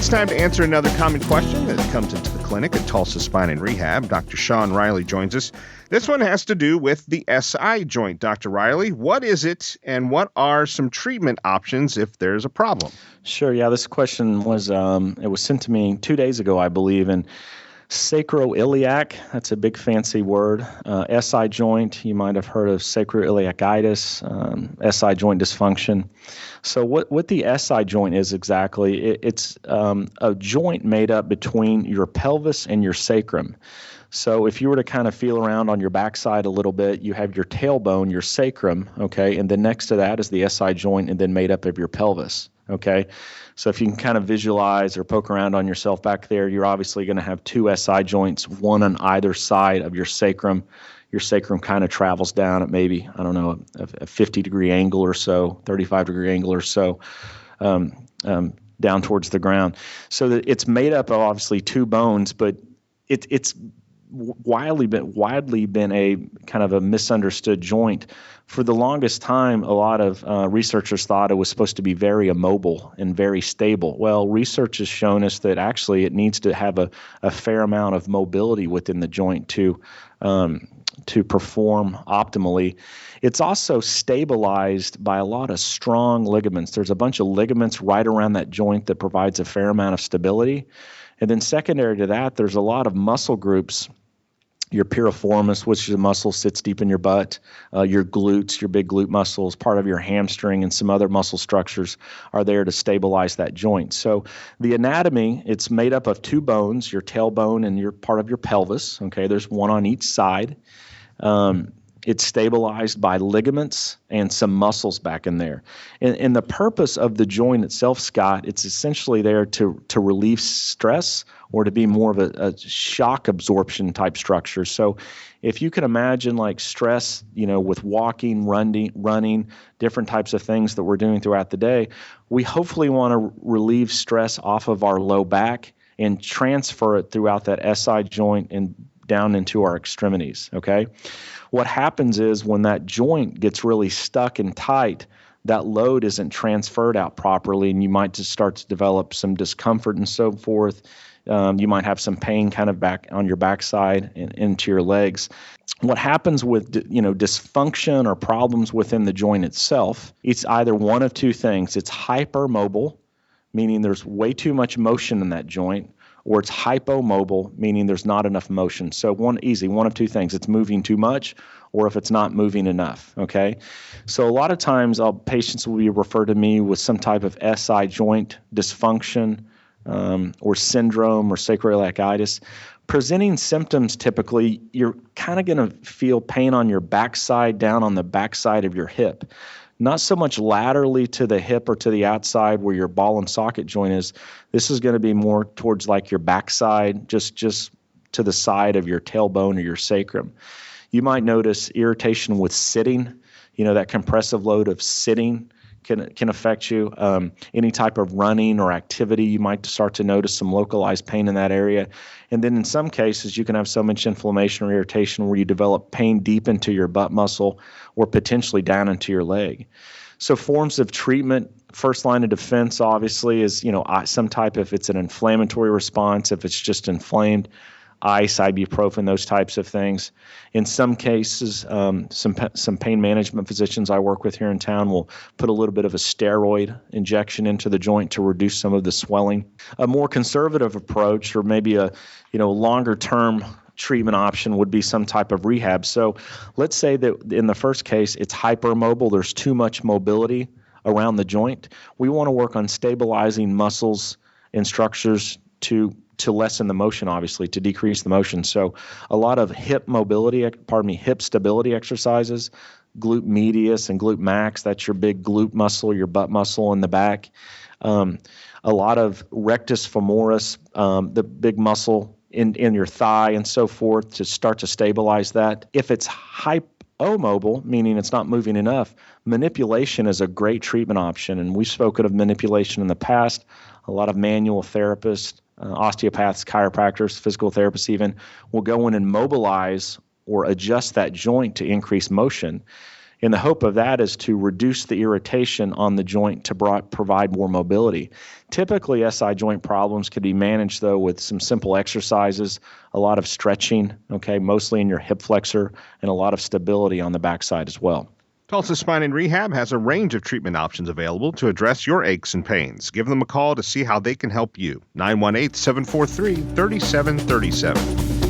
it's time to answer another common question that comes into the clinic at Tulsa Spine and Rehab. Dr. Sean Riley joins us. This one has to do with the SI joint. Dr. Riley, what is it and what are some treatment options if there's a problem? Sure. Yeah, this question was it was sent to me 2 days ago, I believe, and sacroiliac, that's a big fancy word. SI joint, you might have heard of sacroiliacitis, SI joint dysfunction. So what the SI joint is exactly, it's a joint made up between your pelvis and your sacrum. So if you were to kind of feel around on your backside a little bit, you have your tailbone, your sacrum, okay, and then next to that is the SI joint and then made up of your pelvis, okay? So if you can kind of visualize or poke around on yourself back there, you're obviously going to have two SI joints, one on either side of your sacrum. Your sacrum kind of travels down at maybe, I don't know, a 50-degree angle or so, 35-degree angle or so, down towards the ground. So that it's made up of obviously two bones, but it's widely been a kind of a misunderstood joint. For the longest time, a lot of researchers thought it was supposed to be very immobile and very stable. Well, research has shown us that actually it needs to have a fair amount of mobility within the joint to perform optimally. It's also stabilized by a lot of strong ligaments. There's a bunch of ligaments right around that joint that provides a fair amount of stability. And then secondary to that, there's a lot of muscle groups. Your piriformis, which is a muscle, sits deep in your butt. Your glutes, your big glute muscles, part of your hamstring, and some other muscle structures are there to stabilize that joint. So the anatomy, it's made up of two bones, your tailbone and your part of your pelvis. Okay, there's one on each side. It's stabilized by ligaments and some muscles back in there. And the purpose of the joint itself, Scott, it's essentially there to relieve stress or to be more of a shock absorption type structure. So if you can imagine like stress, with walking, running, different types of things that we're doing throughout the day, we hopefully want to relieve stress off of our low back and transfer it throughout that SI joint and down into our extremities, okay? What happens is when that joint gets really stuck and tight, that load isn't transferred out properly, and you might just start to develop some discomfort and so forth. You might have some pain kind of back on your backside and into your legs. What happens with dysfunction or problems within the joint itself, it's either one of two things. It's hypermobile, meaning there's way too much motion in that joint, or it's hypomobile, meaning there's not enough motion. So one of two things. It's moving too much, or if it's not moving enough, okay? So a lot of times patients will be referred to me with some type of SI joint dysfunction or syndrome or sacroiliacitis. Presenting symptoms, typically, you're kind of going to feel pain on your backside, down on the backside of your hip. Not so much laterally to the hip or to the outside where your ball and socket joint is. This is going to be more towards like your backside, just to the side of your tailbone or your sacrum. You might notice irritation with sitting. That compressive load of sitting can affect you. Any type of running or activity, you might start to notice some localized pain in that area. And then in some cases, you can have so much inflammation or irritation where you develop pain deep into your butt muscle or potentially down into your leg. So forms of treatment, first line of defense obviously is, some type, if it's an inflammatory response, if it's just inflamed, ice, ibuprofen, those types of things. In some cases, some pain management physicians I work with here in town will put a little bit of a steroid injection into the joint to reduce some of the swelling. A more conservative approach, or maybe a longer term treatment option, would be some type of rehab. So let's say that in the first case, it's hypermobile. There's too much mobility around the joint. We want to work on stabilizing muscles and structures to lessen the motion, obviously, to decrease the motion. So a lot of hip stability exercises, glute medius and glute max, that's your big glute muscle, your butt muscle in the back. A lot of rectus femoris, the big muscle in your thigh and so forth, to start to stabilize that. If it's hypomobile, meaning it's not moving enough, manipulation is a great treatment option. And we've spoken of manipulation in the past. A lot of manual therapists, osteopaths, chiropractors, physical therapists even, will go in and mobilize or adjust that joint to increase motion. And the hope of that is to reduce the irritation on the joint to provide more mobility. Typically, SI joint problems can be managed, though, with some simple exercises, a lot of stretching, okay, mostly in your hip flexor, and a lot of stability on the backside as well. Tulsa Spine and Rehab has a range of treatment options available to address your aches and pains. Give them a call to see how they can help you. 918-743-3737.